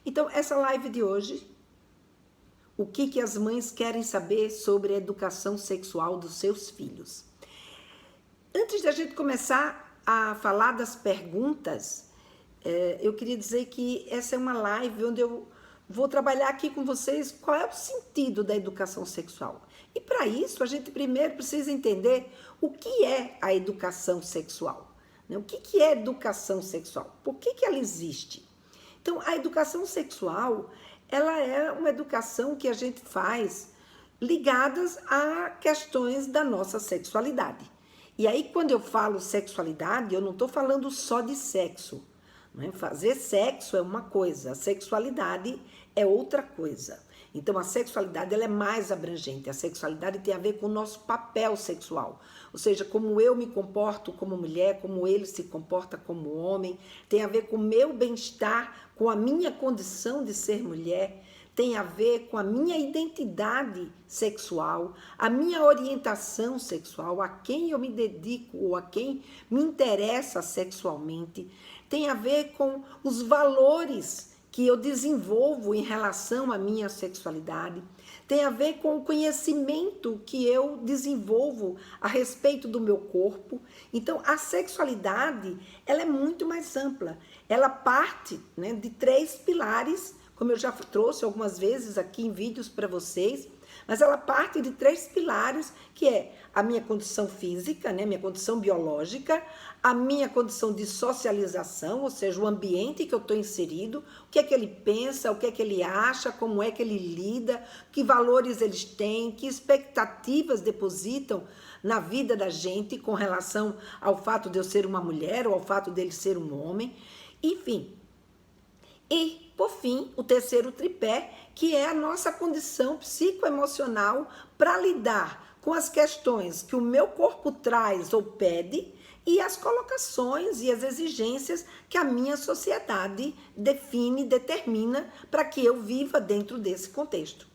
Então, essa live de hoje, o que as mães querem saber sobre a educação sexual dos seus filhos? Antes da gente começar a falar das perguntas, eu queria dizer que essa é uma live onde eu vou trabalhar aqui com vocês qual é o sentido da educação sexual. E para isso, a gente primeiro precisa entender o que é a educação sexual. O que é educação sexual? Por que ela existe? Então, a educação sexual, ela é uma educação que a gente faz ligadas a questões da nossa sexualidade. E aí, quando eu falo sexualidade, eu não estou falando só de sexo. Fazer sexo é uma coisa, a sexualidade é outra coisa. Então, a sexualidade ela é mais abrangente. A sexualidade tem a ver com o nosso papel sexual. Ou seja, como eu me comporto como mulher, como ele se comporta como homem. Tem a ver com o meu bem-estar, com a minha condição de ser mulher. Tem a ver com a minha identidade sexual, a minha orientação sexual, a quem eu me dedico ou a quem me interessa sexualmente. Tem a ver com os valores que eu desenvolvo em relação à minha sexualidade. Tem a ver com o conhecimento que eu desenvolvo a respeito do meu corpo. Então, a sexualidade, ela é muito mais ampla. Ela parte, de 3 pilares, como eu já trouxe algumas vezes aqui em vídeos para vocês, mas ela parte de 3 pilares, que é a minha condição física, minha condição biológica, a minha condição de socialização, ou seja, o ambiente que eu estou inserido, o que é que ele pensa, o que é que ele acha, como é que ele lida, que valores eles têm, que expectativas depositam na vida da gente com relação ao fato de eu ser uma mulher ou ao fato dele ser um homem, enfim. E, por fim, o terceiro tripé, que é a nossa condição psicoemocional para lidar com as questões que o meu corpo traz ou pede e as colocações e as exigências que a minha sociedade define, determina para que eu viva dentro desse contexto.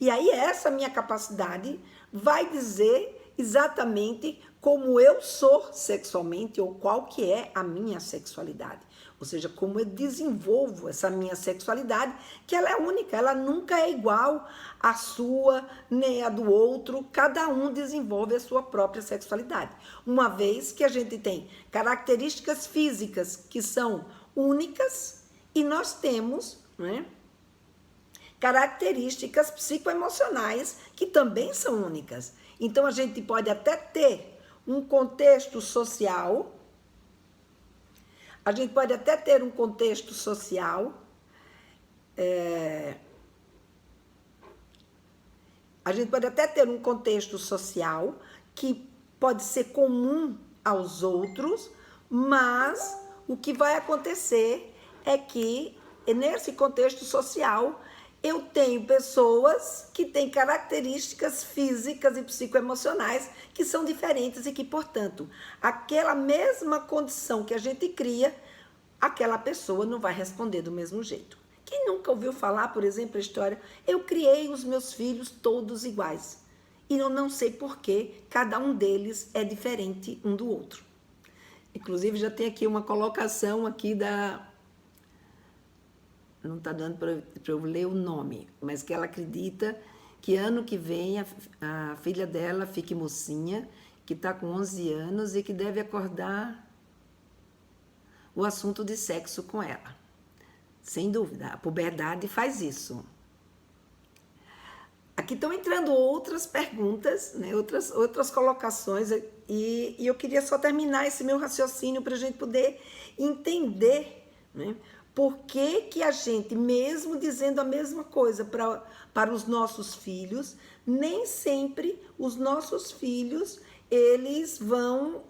E aí essa minha capacidade vai dizer exatamente como eu sou sexualmente ou qual que é a minha sexualidade. Ou seja, como eu desenvolvo essa minha sexualidade, que ela é única, ela nunca é igual à sua, nem a do outro, cada um desenvolve a sua própria sexualidade. Uma vez que a gente tem características físicas que são únicas e nós temos, características psicoemocionais que também são únicas. Então, a gente pode até ter um contexto social, a gente pode até ter um contexto social, a gente pode até ter um contexto social que pode ser comum aos outros, mas o que vai acontecer é que nesse contexto social eu tenho pessoas que têm características físicas e psicoemocionais que são diferentes e que, portanto, aquela mesma condição que a gente cria, aquela pessoa não vai responder do mesmo jeito. Quem nunca ouviu falar, por exemplo, a história, eu criei os meus filhos todos iguais. E eu não sei por que cada um deles é diferente um do outro. Inclusive, já tem aqui uma colocação aqui da... Não está dando para eu ler o nome, mas que ela acredita que ano que vem a filha dela fique mocinha, que está com 11 anos e que deve acordar o assunto de sexo com ela. Sem dúvida, a puberdade faz isso. Aqui estão entrando outras perguntas, outras colocações, e eu queria só terminar esse meu raciocínio para a gente poder entender, por que a gente, mesmo dizendo a mesma coisa para os nossos filhos, nem sempre os nossos filhos, eles vão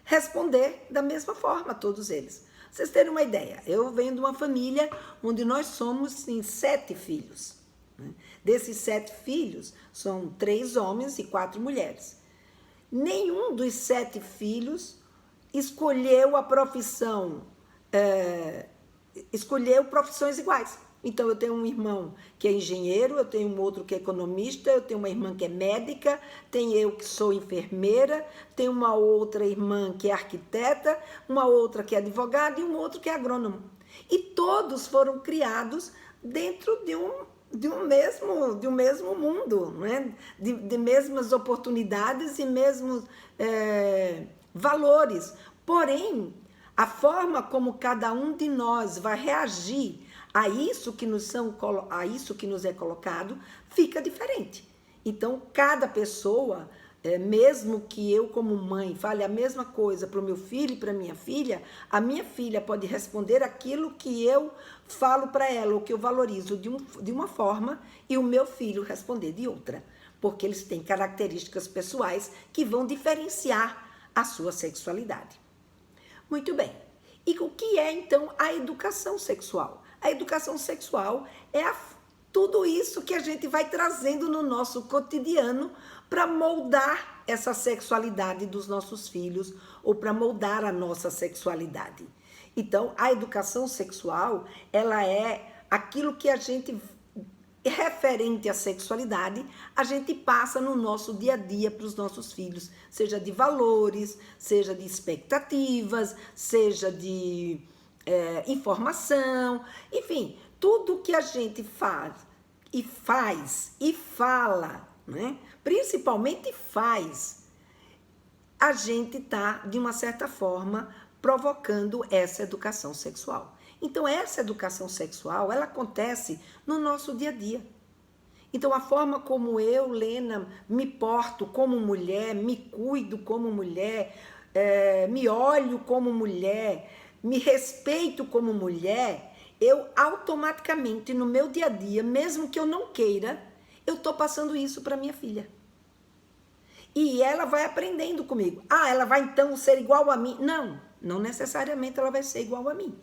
responder da mesma forma, todos eles. Vocês terem uma ideia, eu venho de uma família onde nós somos 7 filhos. Desses 7 filhos, são 3 homens e 4 mulheres. Nenhum dos 7 filhos escolheu a profissão, escolheu profissões iguais. Então, eu tenho um irmão que é engenheiro, eu tenho um outro que é economista, eu tenho uma irmã que é médica, tenho eu que sou enfermeira, tenho uma outra irmã que é arquiteta, uma outra que é advogada e um outro que é agrônomo. E todos foram criados dentro de um mesmo mundo, né? de mesmas oportunidades e mesmos valores. Porém, a forma como cada um de nós vai reagir a isso que nos é colocado fica diferente. Então, cada pessoa, mesmo que eu como mãe fale a mesma coisa para o meu filho e para a minha filha, a minha filha pode responder aquilo que eu falo para ela, ou que eu valorizo de uma forma, e o meu filho responder de outra, porque eles têm características pessoais que vão diferenciar a sua sexualidade. Muito bem. E o que é, então, a educação sexual? A educação sexual é tudo isso que a gente vai trazendo no nosso cotidiano para moldar essa sexualidade dos nossos filhos ou para moldar a nossa sexualidade. Então, a educação sexual, ela é aquilo que a gente, referente à sexualidade, a gente passa no nosso dia a dia para os nossos filhos, seja de valores, seja de expectativas, seja de informação, enfim, tudo que a gente faz e fala, né? Principalmente faz, a gente está, de uma certa forma, provocando essa educação sexual. Então, essa educação sexual, ela acontece no nosso dia a dia. Então, a forma como eu, Lena, me porto como mulher, me cuido como mulher, me olho como mulher, me respeito como mulher, eu automaticamente, no meu dia a dia, mesmo que eu não queira, eu estou passando isso para minha filha. E ela vai aprendendo comigo. Ah, ela vai então ser igual a mim? Não, não necessariamente ela vai ser igual a mim.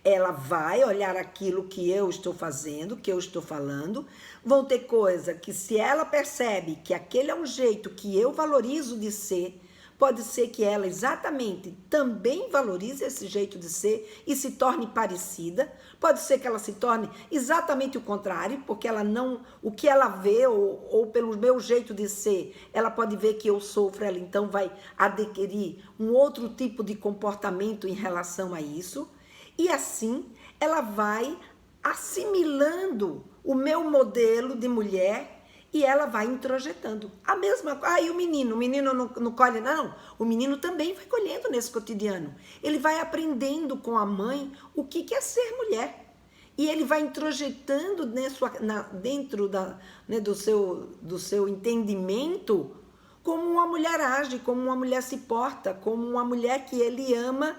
Ela vai olhar aquilo que eu estou fazendo, que eu estou falando. Vão ter coisa que, se ela percebe que aquele é um jeito que eu valorizo de ser, pode ser que ela exatamente também valorize esse jeito de ser e se torne parecida. Pode ser que ela se torne exatamente o contrário, porque ela não, o que ela vê, ou pelo meu jeito de ser, ela pode ver que eu sofro, ela então vai adquirir um outro tipo de comportamento em relação a isso. E assim, ela vai assimilando o meu modelo de mulher e ela vai introjetando. A mesma coisa. Ah, e o menino não colhe, não. O menino também vai colhendo nesse cotidiano. Ele vai aprendendo com a mãe o que é ser mulher. E ele vai introjetando dentro do seu entendimento como uma mulher age, como uma mulher se porta, como uma mulher que ele ama,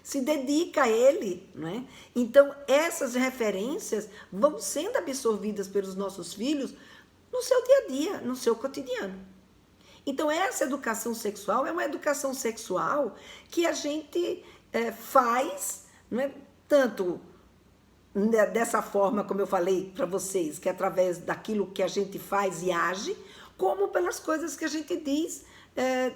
se dedica a ele, né? Então, essas referências vão sendo absorvidas pelos nossos filhos no seu dia a dia, no seu cotidiano. Então, essa educação sexual é uma educação sexual que a gente faz, né? Tanto dessa forma, como eu falei para vocês, que é através daquilo que a gente faz e age, como pelas coisas que a gente diz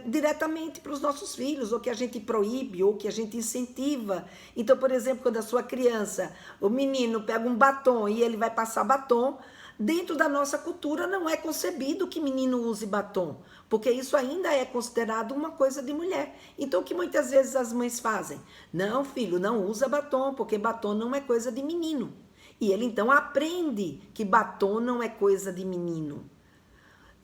diretamente para os nossos filhos, ou que a gente proíbe, ou que a gente incentiva. Então, por exemplo, quando a sua criança, o menino pega um batom e ele vai passar batom, dentro da nossa cultura não é concebido que menino use batom, porque isso ainda é considerado uma coisa de mulher. Então, o que muitas vezes as mães fazem? Não, filho, não usa batom, porque batom não é coisa de menino. E ele então aprende que batom não é coisa de menino.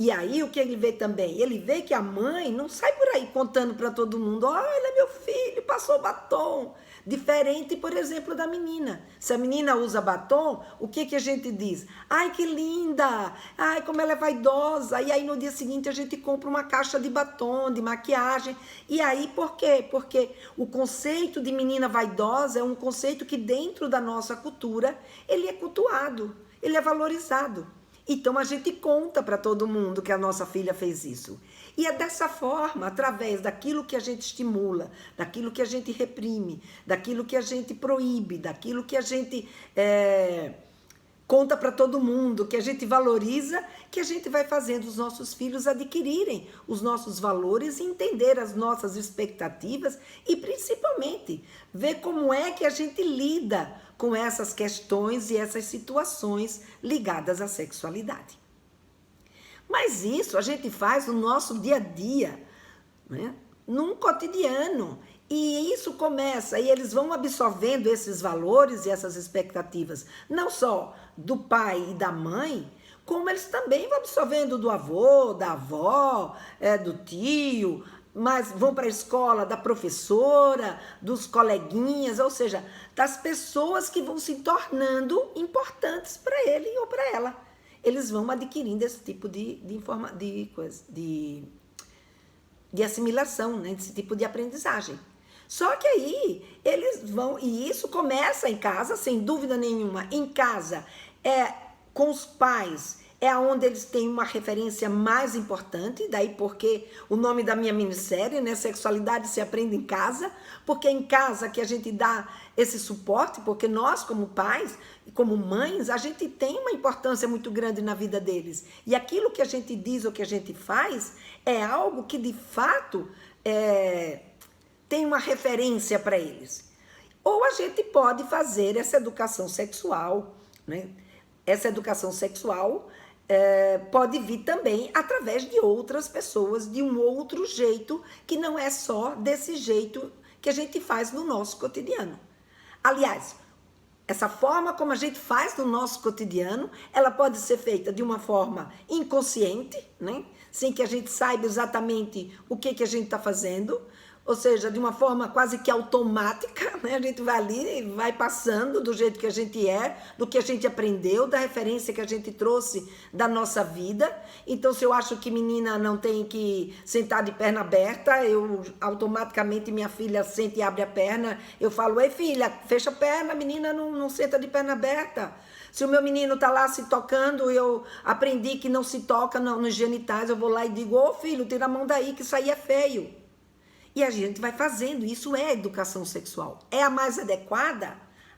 E aí, o que ele vê também? Ele vê que a mãe não sai por aí contando para todo mundo: olha, meu filho passou batom. Diferente, por exemplo, da menina. Se a menina usa batom, o que a gente diz? Ai, que linda! Ai, como ela é vaidosa! E aí, no dia seguinte, a gente compra uma caixa de batom, de maquiagem. E aí, por quê? Porque o conceito de menina vaidosa é um conceito que, dentro da nossa cultura, ele é cultuado, ele é valorizado. Então, a gente conta para todo mundo que a nossa filha fez isso. E é dessa forma, através daquilo que a gente estimula, daquilo que a gente reprime, daquilo que a gente proíbe, daquilo que a gente conta para todo mundo, que a gente valoriza, que a gente vai fazendo os nossos filhos adquirirem os nossos valores e entender as nossas expectativas e, principalmente, ver como é que a gente lida com essas questões e essas situações ligadas à sexualidade. Mas isso a gente faz no nosso dia a dia, né? Num cotidiano. E isso começa, e eles vão absorvendo esses valores e essas expectativas, não só do pai e da mãe, como eles também vão absorvendo do avô, da avó, do tio, mas vão para a escola da professora, dos coleguinhas, ou seja, das pessoas que vão se tornando importantes para ele ou para ela. Eles vão adquirindo esse tipo de assimilação, né? Esse tipo de aprendizagem. Só que aí eles vão, e isso começa em casa, sem dúvida nenhuma. Em casa, com os pais, é onde eles têm uma referência mais importante, daí porque o nome da minha minissérie, né, Sexualidade se aprende em casa, porque é em casa que a gente dá esse suporte, porque nós como pais e como mães, a gente tem uma importância muito grande na vida deles. E aquilo que a gente diz ou que a gente faz é algo que de fato tem uma referência para eles. Ou a gente pode fazer essa educação sexual, né? Essa educação sexual pode vir também através de outras pessoas, de um outro jeito, que não é só desse jeito que a gente faz no nosso cotidiano. Aliás, essa forma como a gente faz no nosso cotidiano, ela pode ser feita de uma forma inconsciente, né? Sem que a gente saiba exatamente o que a gente está fazendo, ou seja, de uma forma quase que automática, né? A gente vai ali e vai passando do jeito que a gente do que a gente aprendeu, da referência que a gente trouxe da nossa vida. Então, se eu acho que menina não tem que sentar de perna aberta, eu automaticamente, minha filha senta e abre a perna, eu falo, ei filha, fecha a perna, a menina não senta de perna aberta. Se o meu menino tá lá se tocando, eu aprendi que não se toca nos genitais, eu vou lá e digo, ô filho, tira a mão daí que isso aí é feio. E a gente vai fazendo, isso é educação sexual. É a mais adequada?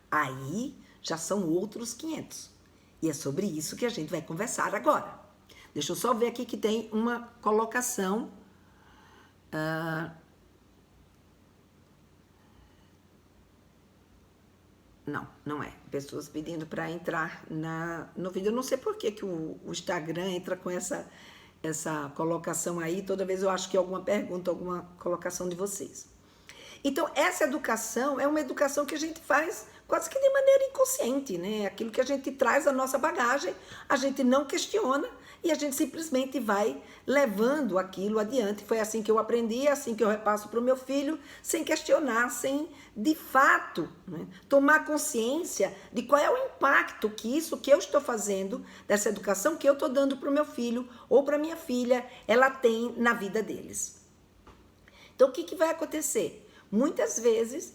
Aí já são outros 500. E é sobre isso que a gente vai conversar agora. Deixa eu só ver aqui que tem uma colocação. Não é. Pessoas pedindo para entrar no vídeo. Eu não sei por que o Instagram entra com essa colocação aí, toda vez eu acho que é alguma pergunta, alguma colocação de vocês. Então, essa educação é uma educação que a gente faz quase que de maneira inconsciente, né? Aquilo que a gente traz da nossa bagagem, a gente não questiona e a gente simplesmente vai levando aquilo adiante. Foi assim que eu aprendi, é assim que eu repasso para o meu filho, sem questionar, sem, de fato, né, tomar consciência de qual é o impacto que isso que eu estou fazendo, dessa educação que eu estou dando para o meu filho ou para minha filha, ela tem na vida deles. Então, o que vai acontecer? Muitas vezes,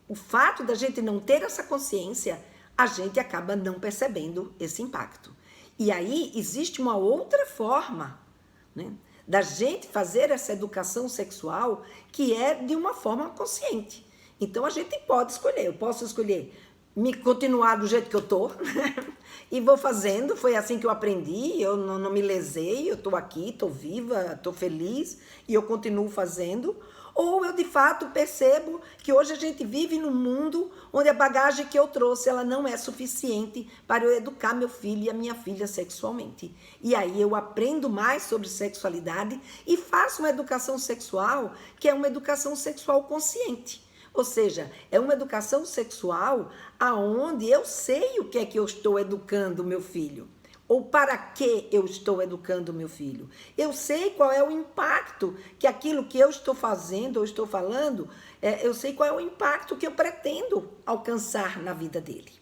o fato da gente não ter essa consciência, a gente acaba não percebendo esse impacto. E aí existe uma outra forma, né, da gente fazer essa educação sexual que é de uma forma consciente. Então a gente pode escolher, eu posso escolher me continuar do jeito que eu tô, né, e vou fazendo, foi assim que eu aprendi, eu não me lesei, eu tô aqui, tô viva, tô feliz e eu continuo fazendo. Ou eu de fato percebo que hoje a gente vive num mundo onde a bagagem que eu trouxe ela não é suficiente para eu educar meu filho e a minha filha sexualmente. E aí eu aprendo mais sobre sexualidade e faço uma educação sexual que é uma educação sexual consciente. Ou seja, é uma educação sexual aonde eu sei o que é que eu estou educando o meu filho. Ou para que eu estou educando o meu filho. Eu sei qual é o impacto que aquilo que eu estou fazendo ou estou falando, eu sei qual é o impacto que eu pretendo alcançar na vida dele.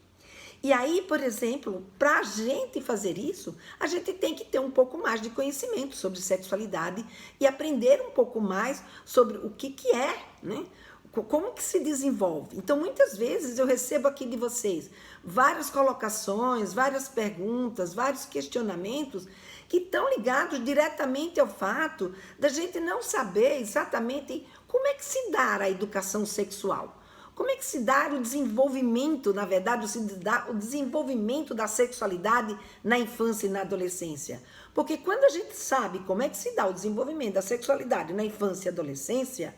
E aí, por exemplo, para a gente fazer isso, a gente tem que ter um pouco mais de conhecimento sobre sexualidade e aprender um pouco mais sobre o que é, né? Como que se desenvolve? Então, muitas vezes eu recebo aqui de vocês várias colocações, várias perguntas, vários questionamentos que estão ligados diretamente ao fato da gente não saber exatamente como é que se dá a educação sexual. Como é que se dá o desenvolvimento, na verdade, se dá o desenvolvimento da sexualidade na infância e na adolescência? Porque quando a gente sabe como é que se dá o desenvolvimento da sexualidade na infância e adolescência,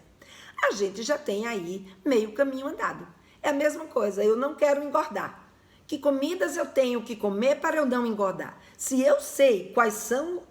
a gente já tem aí meio caminho andado. É a mesma coisa, eu não quero engordar. Que comidas eu tenho que comer para eu não engordar? Se eu sei quais são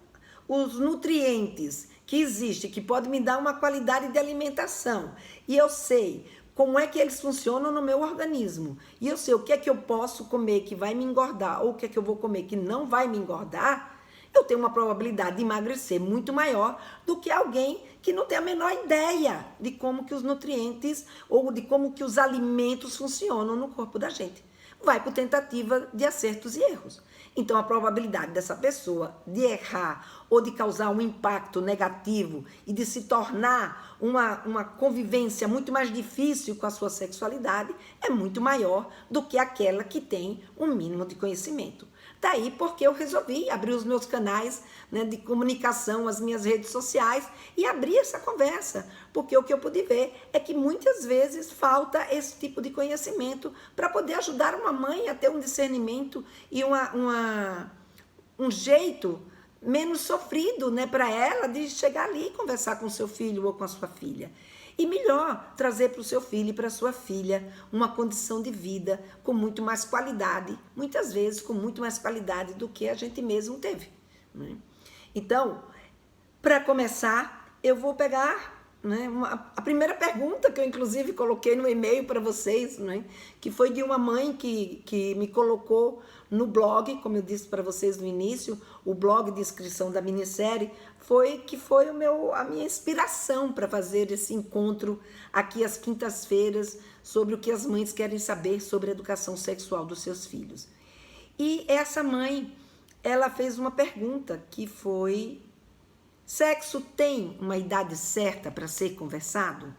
os nutrientes que existe, que pode me dar uma qualidade de alimentação, e eu sei como é que eles funcionam no meu organismo, e eu sei o que é que eu posso comer que vai me engordar, ou o que é que eu vou comer que não vai me engordar, eu tenho uma probabilidade de emagrecer muito maior do que alguém que não tem a menor ideia de como que os nutrientes ou de como que os alimentos funcionam no corpo da gente. Vai por tentativa de acertos e erros. Então, a probabilidade dessa pessoa de errar ou de causar um impacto negativo e de se tornar uma convivência muito mais difícil com a sua sexualidade é muito maior do que aquela que tem um mínimo de conhecimento. Daí porque eu resolvi abrir os meus canais, né, de comunicação, as minhas redes sociais e abrir essa conversa, porque o que eu pude ver é que muitas vezes falta esse tipo de conhecimento para poder ajudar uma mãe a ter um discernimento e um jeito menos sofrido, né, para ela de chegar ali e conversar com seu filho ou com a sua filha. E melhor, trazer para o seu filho e para a sua filha uma condição de vida com muito mais qualidade, muitas vezes com muito mais qualidade do que a gente mesmo teve, né? Então, para começar, eu vou pegar, né, a primeira pergunta que eu inclusive coloquei no e-mail para vocês, né, que foi de uma mãe que me colocou no blog, como eu disse para vocês no início, o blog de inscrição da minissérie, foi a minha inspiração para fazer esse encontro aqui às quintas-feiras sobre o que as mães querem saber sobre a educação sexual dos seus filhos. E essa mãe, ela fez uma pergunta que foi: sexo tem uma idade certa para ser conversado?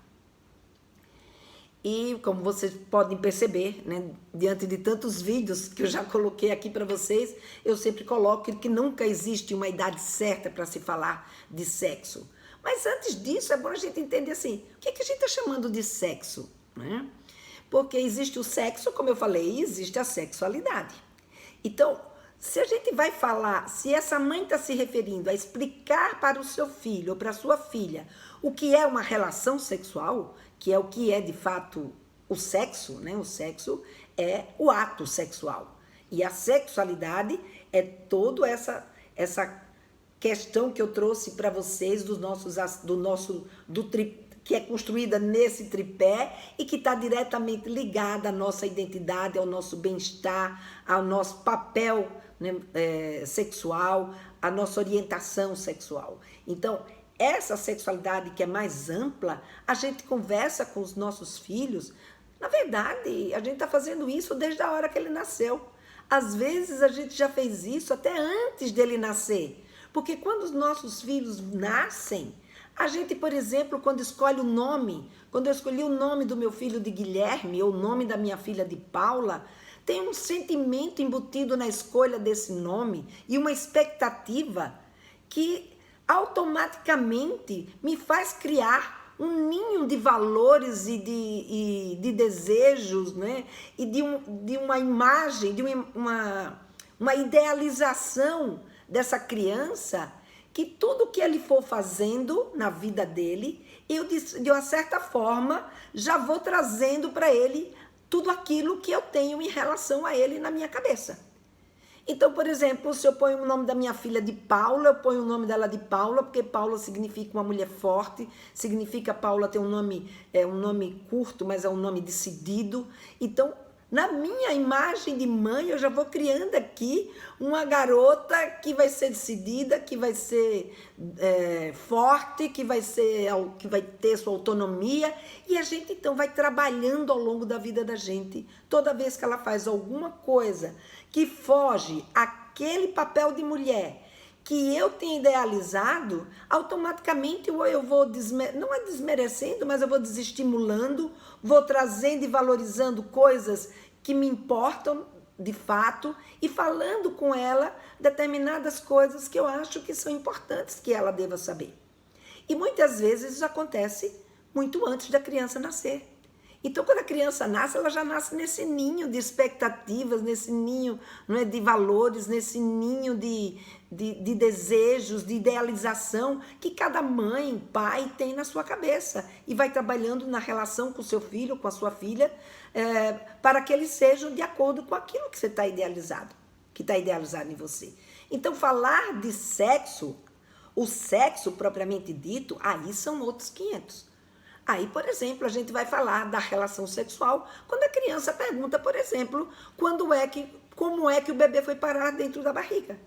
E como vocês podem perceber, né, diante de tantos vídeos que eu já coloquei aqui para vocês, eu sempre coloco que nunca existe uma idade certa para se falar de sexo. Mas antes disso, é bom a gente entender assim, o que a gente está chamando de sexo, né? Porque existe o sexo, como eu falei, e existe a sexualidade. Então, se a gente vai falar, se essa mãe está se referindo a explicar para o seu filho ou para a sua filha o que é uma relação sexual, que é o que é de fato o sexo, né? O sexo é o ato sexual. E a sexualidade é toda essa questão que eu trouxe para vocês que é construída nesse tripé e que está diretamente ligada à nossa identidade, ao nosso bem-estar, ao nosso papel, né, sexual, à nossa orientação sexual. Então, essa sexualidade que é mais ampla, a gente conversa com os nossos filhos. Na verdade, a gente está fazendo isso desde a hora que ele nasceu. Às vezes a gente já fez isso até antes dele nascer. Porque quando os nossos filhos nascem, a gente, por exemplo, quando escolhe o nome, quando eu escolhi o nome do meu filho de Guilherme ou o nome da minha filha de Paula, tem um sentimento embutido na escolha desse nome e uma expectativa que automaticamente me faz criar um ninho de valores e de desejos, né? E de uma imagem, de uma idealização dessa criança, que tudo que ele for fazendo na vida dele, eu, de uma certa forma, já vou trazendo para ele tudo aquilo que eu tenho em relação a ele na minha cabeça. Então, por exemplo, se eu ponho o nome da minha filha de Paula, eu ponho o nome dela de Paula, porque Paula significa uma mulher forte, significa Paula ter um nome curto, mas é um nome decidido. Então, na minha imagem de mãe, eu já vou criando aqui uma garota que vai ser decidida, que vai ser forte, que vai ter sua autonomia. E a gente, então, vai trabalhando ao longo da vida da gente. Toda vez que ela faz alguma coisa que foge àquele papel de mulher que eu tenho idealizado, automaticamente eu vou, não é desmerecendo, mas eu vou desestimulando, vou trazendo e valorizando coisas que me importam de fato e falando com ela determinadas coisas que eu acho que são importantes que ela deva saber. E muitas vezes isso acontece muito antes da criança nascer. Então, quando a criança nasce, ela já nasce nesse ninho de expectativas, nesse ninho, não é, de valores, nesse ninho de desejos, de idealização que cada mãe, pai tem na sua cabeça e vai trabalhando na relação com o seu filho, com a sua filha, para que eles sejam de acordo com aquilo que você está idealizado, que está idealizado em você. Então, falar de sexo O sexo propriamente dito, aí são outros 500. Aí, por exemplo, a gente vai falar da relação sexual quando a criança pergunta, por exemplo, como é que o bebê foi parar dentro da barriga.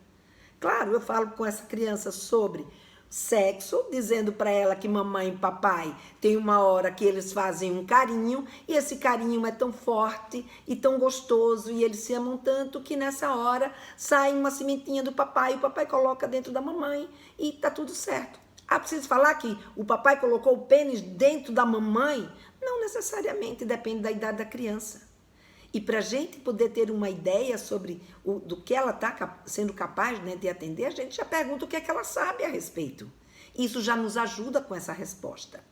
Claro, eu falo com essa criança sobre sexo, dizendo para ela que mamãe e papai tem uma hora que eles fazem um carinho, e esse carinho é tão forte e tão gostoso, e eles se amam tanto que nessa hora sai uma sementinha do papai, e o papai coloca dentro da mamãe e tá tudo certo. Ah, preciso falar que o papai colocou o pênis dentro da mamãe? Não necessariamente, depende da idade da criança. E para a gente poder ter uma ideia sobre do que ela está sendo capaz, né, de atender, a gente já pergunta o que é que ela sabe a respeito. Isso já nos ajuda com essa resposta.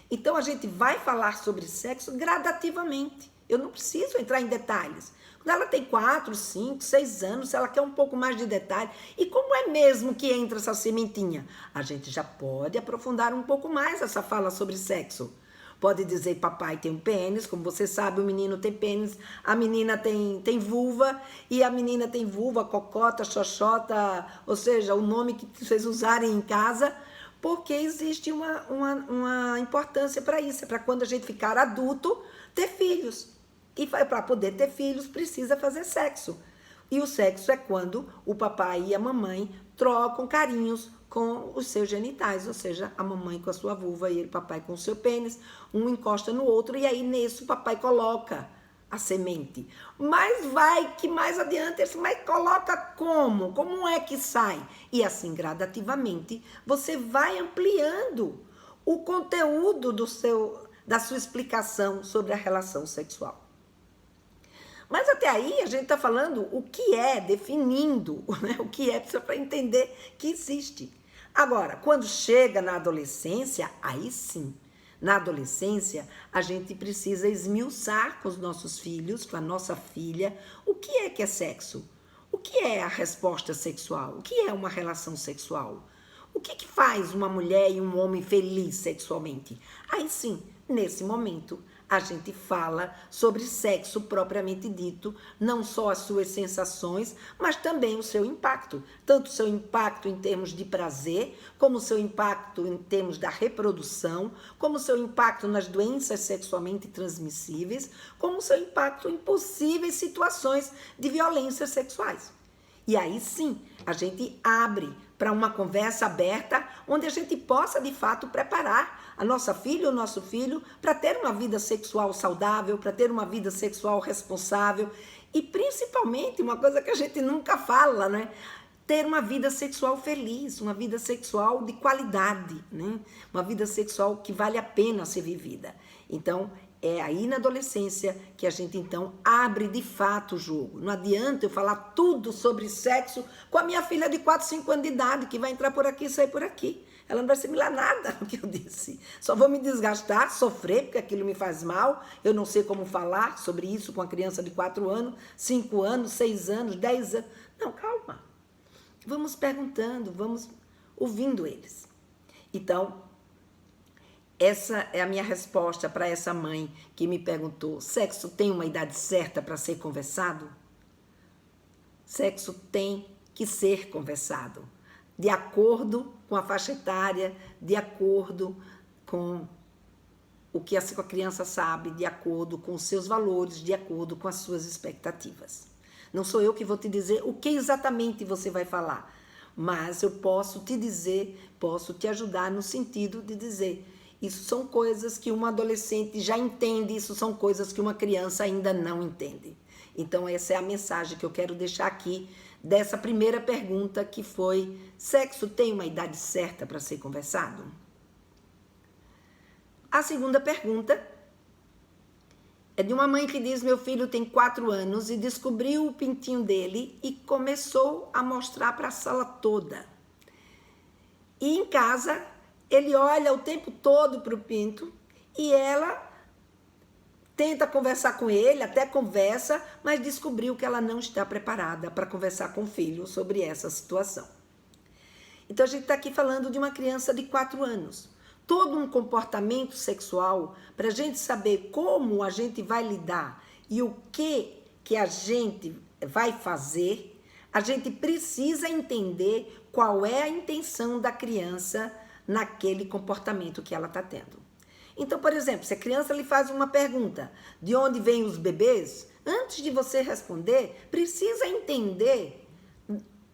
Então a gente vai falar sobre sexo gradativamente. Eu não preciso entrar em detalhes. Quando ela tem 4, 5, 6 anos, se ela quer um pouco mais de detalhe, e como é mesmo que entra essa sementinha? A gente já pode aprofundar um pouco mais essa fala sobre sexo. Pode dizer, papai tem um pênis, como você sabe, o menino tem pênis, a menina tem vulva, e a menina tem vulva, cocota, xoxota, ou seja, o nome que vocês usarem em casa, porque existe uma importância para isso, é para quando a gente ficar adulto, ter filhos. E para poder ter filhos, precisa fazer sexo. E o sexo é quando o papai e a mamãe trocam carinhos com os seus genitais, ou seja, a mamãe com a sua vulva e o papai com o seu pênis, um encosta no outro, e aí nisso o papai coloca a semente. Mas vai que mais adiante, mas coloca como? Como é que sai? E assim, gradativamente, você vai ampliando o conteúdo da sua explicação sobre a relação sexual. Mas até aí a gente está falando o que é, definindo, né? O que é, para entender que existe. Agora, quando chega na adolescência, aí sim, na adolescência, a gente precisa esmiuçar com os nossos filhos, com a nossa filha, o que é sexo? O que é a resposta sexual? O que é uma relação sexual? O que faz uma mulher e um homem feliz sexualmente? Aí sim, nesse momento, a gente fala sobre sexo propriamente dito, não só as suas sensações, mas também o seu impacto. Tanto o seu impacto em termos de prazer, como o seu impacto em termos da reprodução, como o seu impacto nas doenças sexualmente transmissíveis, como o seu impacto em possíveis situações de violências sexuais. E aí sim, a gente abre para uma conversa aberta, onde a gente possa, de fato, preparar a nossa filha ou o nosso filho para ter uma vida sexual saudável, para ter uma vida sexual responsável e, principalmente, uma coisa que a gente nunca fala, né? Ter uma vida sexual feliz, uma vida sexual de qualidade, né? Uma vida sexual que vale a pena ser vivida. Então, é aí na adolescência que a gente, então, abre de fato o jogo. Não adianta eu falar tudo sobre sexo com a minha filha de 4, 5 anos de idade, que vai entrar por aqui e sair por aqui. Ela não vai assimilar nada do que eu disse. Só vou me desgastar, sofrer, porque aquilo me faz mal. Eu não sei como falar sobre isso com a criança de 4 anos, 5 anos, 6 anos, 10 anos. Não, calma. Vamos perguntando, vamos ouvindo eles. Então, essa é a minha resposta para essa mãe que me perguntou: sexo tem uma idade certa para ser conversado? Sexo tem que ser conversado, de acordo com a faixa etária, de acordo com o que a criança sabe, de acordo com os seus valores, de acordo com as suas expectativas. Não sou eu que vou te dizer o que exatamente você vai falar, mas eu posso te dizer, posso te ajudar no sentido de dizer: isso são coisas que uma adolescente já entende, isso são coisas que uma criança ainda não entende. Então, essa é a mensagem que eu quero deixar aqui dessa primeira pergunta, que foi: sexo tem uma idade certa para ser conversado? A segunda pergunta é de uma mãe que diz: meu filho tem 4 anos e descobriu o pintinho dele e começou a mostrar para a sala toda. E em casa, ele olha o tempo todo para o pinto e ela tenta conversar com ele, até conversa, mas descobriu que ela não está preparada para conversar com o filho sobre essa situação. Então, a gente está aqui falando de uma criança de 4 anos. Todo um comportamento sexual, para a gente saber como a gente vai lidar e o que a gente vai fazer, a gente precisa entender qual é a intenção da criança naquele comportamento que ela está tendo. Então, por exemplo, se a criança lhe faz uma pergunta, de onde vêm os bebês? Antes de você responder, precisa entender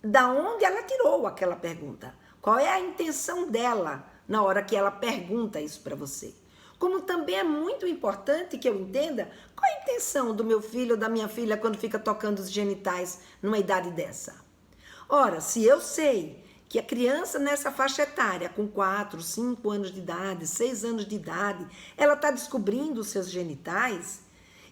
da onde ela tirou aquela pergunta. Qual é a intenção dela na hora que ela pergunta isso para você? Como também é muito importante que eu entenda qual é a intenção do meu filho ou da minha filha quando fica tocando os genitais numa idade dessa. Ora, se eu sei que a criança nessa faixa etária, com 4, 5 anos de idade, 6 anos de idade, ela está descobrindo os seus genitais,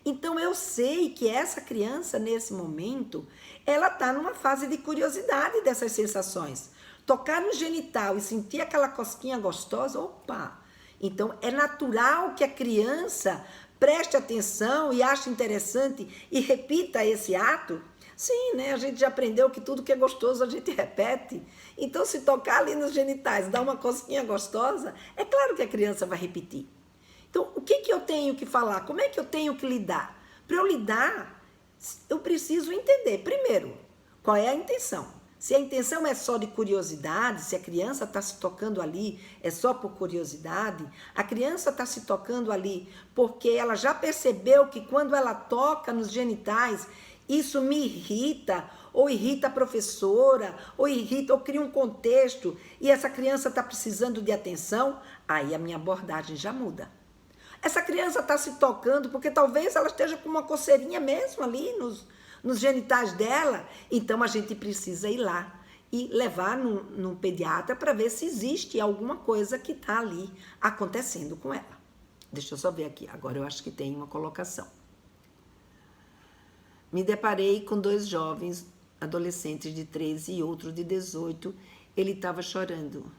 então eu sei que essa criança, nesse momento, ela está numa fase de curiosidade dessas sensações. Tocar no genital e sentir aquela cosquinha gostosa, opa! Então é natural que a criança preste atenção e ache interessante e repita esse ato. Sim, né? A gente já aprendeu que tudo que é gostoso a gente repete. Então, se tocar ali nos genitais, dar uma cosquinha gostosa, é claro que a criança vai repetir. Então, o que eu tenho que falar? Como é que eu tenho que lidar? Para eu lidar, eu preciso entender, primeiro, qual é a intenção. Se a intenção é só de curiosidade, se a criança está se tocando ali é só por curiosidade, a criança está se tocando ali porque ela já percebeu que quando ela toca nos genitais, isso me irrita, ou irrita a professora, ou irrita, ou cria um contexto, e essa criança está precisando de atenção, aí a minha abordagem já muda. Essa criança está se tocando porque talvez ela esteja com uma coceirinha mesmo ali nos genitais dela, então a gente precisa ir lá e levar no pediatra para ver se existe alguma coisa que está ali acontecendo com ela. Deixa eu só ver aqui, agora eu acho que tem uma colocação. Me deparei com 2 jovens adolescentes de 13 e outro de 18. Ele estava chorando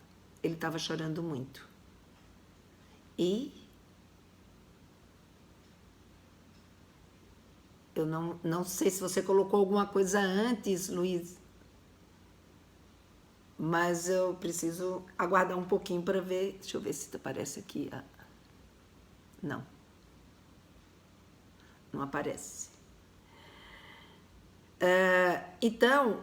muito. E eu não sei se você colocou alguma coisa antes, Luiz, mas eu preciso aguardar um pouquinho para ver. Deixa eu ver se aparece aqui. Não aparece. Então,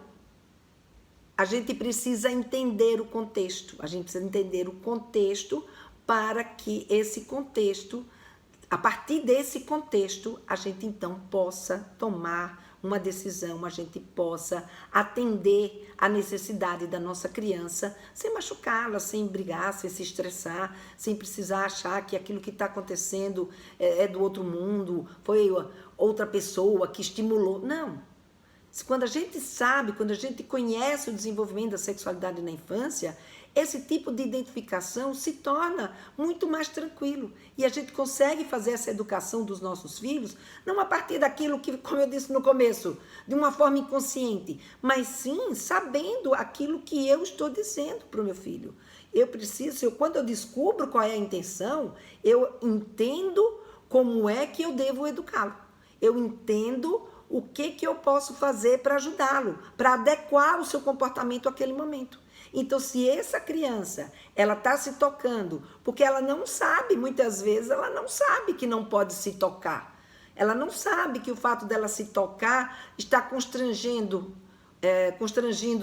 a gente precisa entender o contexto. A gente precisa entender o contexto para que esse contexto, a partir desse contexto, a gente então possa tomar uma decisão, a gente possa atender a necessidade da nossa criança sem machucá-la, sem brigar, sem se estressar, sem precisar achar que aquilo que está acontecendo é do outro mundo, foi outra pessoa que estimulou. Não. Quando a gente sabe, quando a gente conhece o desenvolvimento da sexualidade na infância, esse tipo de identificação se torna muito mais tranquilo. E a gente consegue fazer essa educação dos nossos filhos, não a partir daquilo que, como eu disse no começo, de uma forma inconsciente, mas sim sabendo aquilo que eu estou dizendo para o meu filho. Quando eu descubro qual é a intenção, eu entendo como é que eu devo educá-lo. Eu entendo o que eu posso fazer para ajudá-lo, para adequar o seu comportamento àquele momento. Então, se essa criança, ela está se tocando, porque ela não sabe, muitas vezes, ela não sabe que não pode se tocar. Ela não sabe que o fato dela se tocar está constrangendo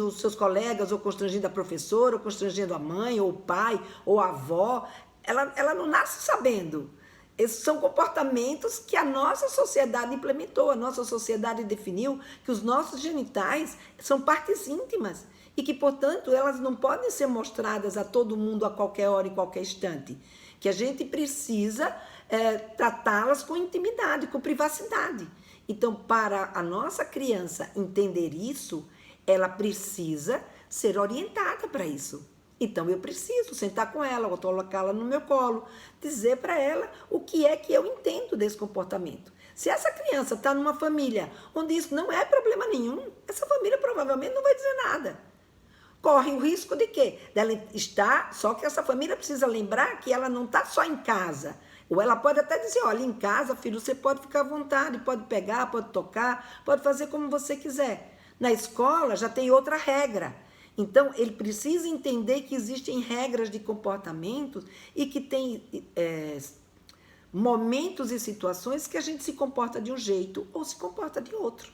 os seus colegas, ou constrangendo a professora, ou constrangendo a mãe, ou o pai, ou a avó. Ela não nasce sabendo. Esses são comportamentos que a nossa sociedade implementou, a nossa sociedade definiu que os nossos genitais são partes íntimas e que, portanto, elas não podem ser mostradas a todo mundo a qualquer hora e qualquer instante. Que a gente precisa tratá-las com intimidade, com privacidade. Então, para a nossa criança entender isso, ela precisa ser orientada para isso. Então, eu preciso sentar com ela, ou colocá-la no meu colo, dizer para ela o que é que eu entendo desse comportamento. Se essa criança está numa família onde isso não é problema nenhum, essa família provavelmente não vai dizer nada. Corre o risco de quê? Dela estar, só que essa família precisa lembrar que ela não está só em casa. Ou ela pode até dizer, olha, em casa, filho, você pode ficar à vontade, pode pegar, pode tocar, pode fazer como você quiser. Na escola já tem outra regra. Então, ele precisa entender que existem regras de comportamento e que tem momentos e situações que a gente se comporta de um jeito ou se comporta de outro.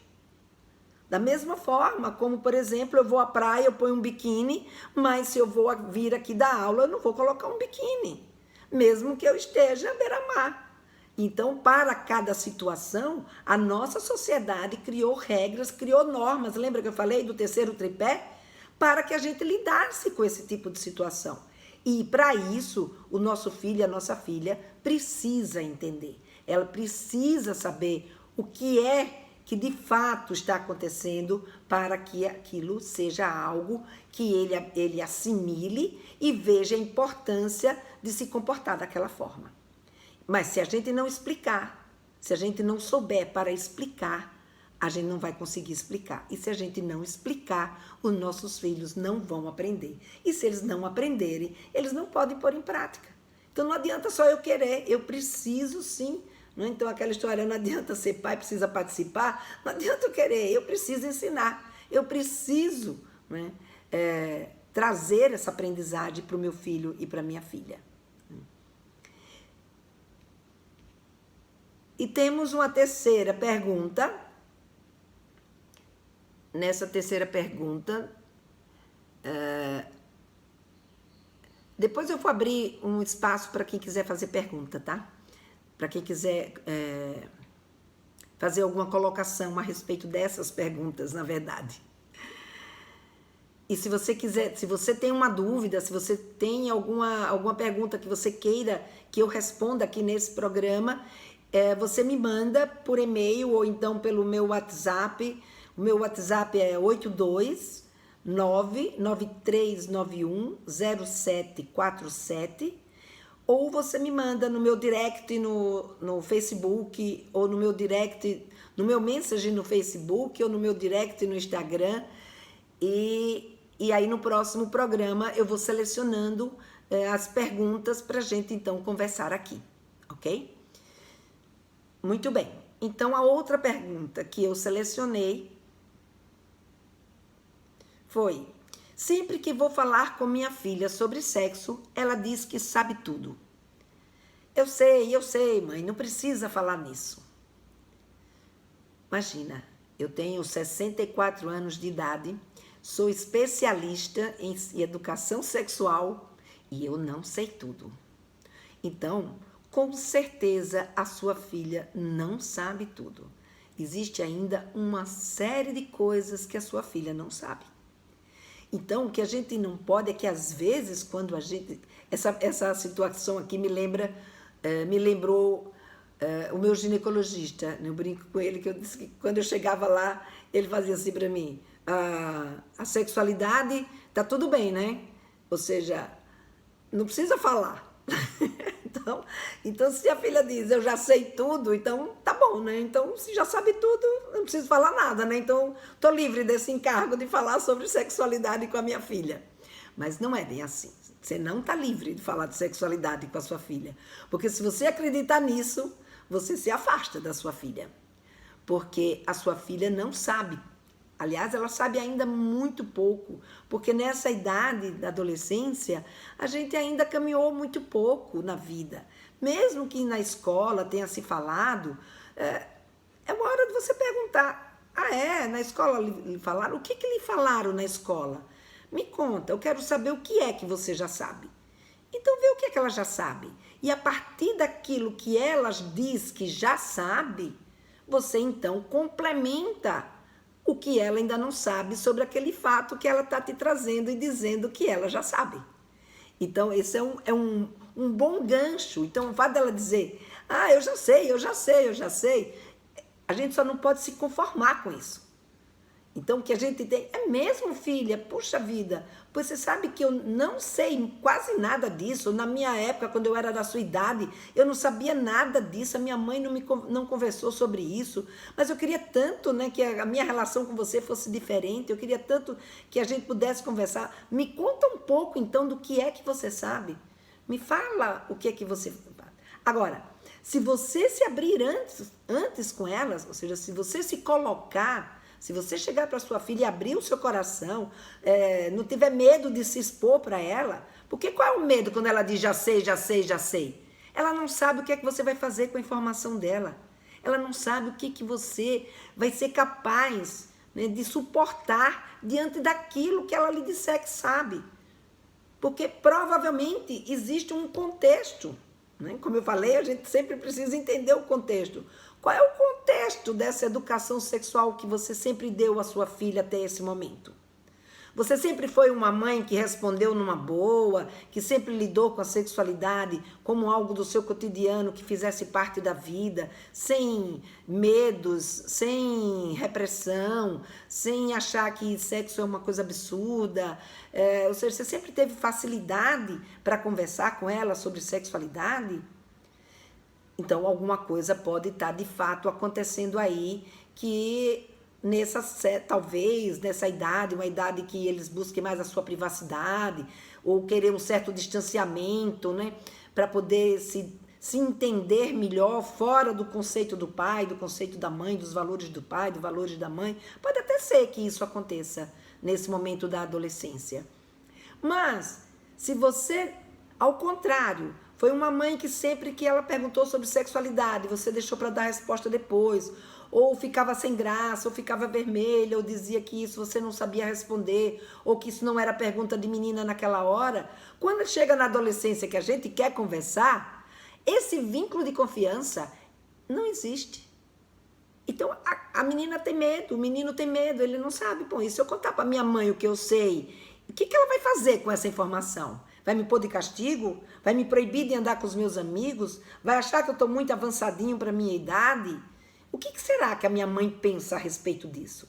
Da mesma forma, como, por exemplo, eu vou à praia, eu ponho um biquíni, mas se eu vou vir aqui dar aula, eu não vou colocar um biquíni, mesmo que eu esteja à beira-mar. Então, para cada situação, a nossa sociedade criou regras, criou normas. Lembra que eu falei do terceiro tripé? Para que a gente lidasse com esse tipo de situação. E, para isso, o nosso filho e a nossa filha precisa entender. Ela precisa saber o que é que de fato está acontecendo para que aquilo seja algo que ele assimile e veja a importância de se comportar daquela forma. Mas se a gente não explicar, se a gente não souber para explicar, a gente não vai conseguir explicar. E se a gente não explicar, os nossos filhos não vão aprender. E se eles não aprenderem, eles não podem pôr em prática. Então não adianta só eu querer, eu preciso sim. Então aquela história, não adianta ser pai, precisa participar, não adianta eu querer, eu preciso ensinar, eu preciso, né, trazer essa aprendizagem para o meu filho e para a minha filha. E temos uma terceira pergunta. Nessa terceira pergunta, depois eu vou abrir um espaço para quem quiser fazer pergunta, tá? Para quem quiser fazer alguma colocação a respeito dessas perguntas, na verdade. E se você quiser, se você tem uma dúvida, se você tem alguma pergunta que você queira que eu responda aqui nesse programa, você me manda por e-mail ou então pelo meu WhatsApp. O meu WhatsApp é 82993910747. Ou você me manda no meu direct no Facebook, ou no meu direct, no meu message no Facebook, ou no meu direct no Instagram. E aí no próximo programa eu vou selecionando as perguntas para a gente então conversar aqui, ok? Muito bem. Então a outra pergunta que eu selecionei foi: sempre que vou falar com minha filha sobre sexo, ela diz que sabe tudo. Eu sei, mãe, não precisa falar nisso. Imagina, eu tenho 64 anos de idade, sou especialista em educação sexual e eu não sei tudo. Então, com certeza a sua filha não sabe tudo. Existe ainda uma série de coisas que a sua filha não sabe. Então, o que a gente não pode é que, às vezes, quando a gente... Essa situação aqui me lembrou o meu ginecologista. Eu brinco com ele, que eu disse que quando eu chegava lá, ele fazia assim para mim: a sexualidade tá tudo bem, né? Ou seja, não precisa falar. Então, se a filha diz, eu já sei tudo, então tá bom, né? Então, se já sabe tudo, não preciso falar nada, né? Então, tô livre desse encargo de falar sobre sexualidade com a minha filha. Mas não é bem assim. Você não tá livre de falar de sexualidade com a sua filha. Porque se você acreditar nisso, você se afasta da sua filha. Porque a sua filha não sabe. Aliás, ela sabe ainda muito pouco, porque nessa idade da adolescência, a gente ainda caminhou muito pouco na vida. Mesmo que na escola tenha se falado, é uma hora de você perguntar: na escola lhe falaram? O que lhe falaram na escola? Me conta, eu quero saber o que é que você já sabe. Então, vê o que é que ela já sabe. E a partir daquilo que ela diz que já sabe, você então complementa o que ela ainda não sabe sobre aquele fato que ela está te trazendo e dizendo que ela já sabe. Então, esse é um bom gancho. Então, o fato dela dizer: eu já sei, a gente só não pode se conformar com isso. Então, o que a gente tem é mesmo, filha, puxa vida, pois você sabe que eu não sei quase nada disso. Na minha época, quando eu era da sua idade, eu não sabia nada disso, a minha mãe não conversou sobre isso, mas eu queria tanto, né, que a minha relação com você fosse diferente, eu queria tanto que a gente pudesse conversar. Me conta um pouco, então, do que é que você sabe. Me fala o que é que você... Agora, se você se abrir antes com elas, ou seja, se você se colocar... Se você chegar para sua filha e abrir o seu coração, não tiver medo de se expor para ela, porque qual é o medo quando ela diz já sei? Ela não sabe o que é que você vai fazer com a informação dela. Ela não sabe o que você vai ser capaz né, de suportar diante daquilo que ela lhe disser que sabe. Porque provavelmente existe um contexto, né? Como eu falei, a gente sempre precisa entender o contexto. Qual é o contexto dessa educação sexual que você sempre deu à sua filha até esse momento? Você sempre foi uma mãe que respondeu numa boa, que sempre lidou com a sexualidade como algo do seu cotidiano, que fizesse parte da vida, sem medos, sem repressão, sem achar que sexo é uma coisa absurda. Ou seja, você sempre teve facilidade para conversar com ela sobre sexualidade? Então, alguma coisa pode estar de fato acontecendo aí que talvez nessa idade, uma idade que eles busquem mais a sua privacidade ou querer um certo distanciamento, né, para poder se entender melhor fora do conceito do pai, do conceito da mãe, dos valores do pai, dos valores da mãe. Pode até ser que isso aconteça nesse momento da adolescência. Mas, se você, ao contrário, foi uma mãe que sempre que ela perguntou sobre sexualidade, você deixou para dar a resposta depois, ou ficava sem graça, ou ficava vermelha, ou dizia que isso você não sabia responder, ou que isso não era pergunta de menina naquela hora, quando chega na adolescência que a gente quer conversar, esse vínculo de confiança não existe. Então a menina tem medo, o menino tem medo, ele não sabe. Bom, e se eu contar para minha mãe o que eu sei, o que ela vai fazer com essa informação? Vai me pôr de castigo? Vai me proibir de andar com os meus amigos? Vai achar que eu estou muito avançadinho para a minha idade? O que será que a minha mãe pensa a respeito disso?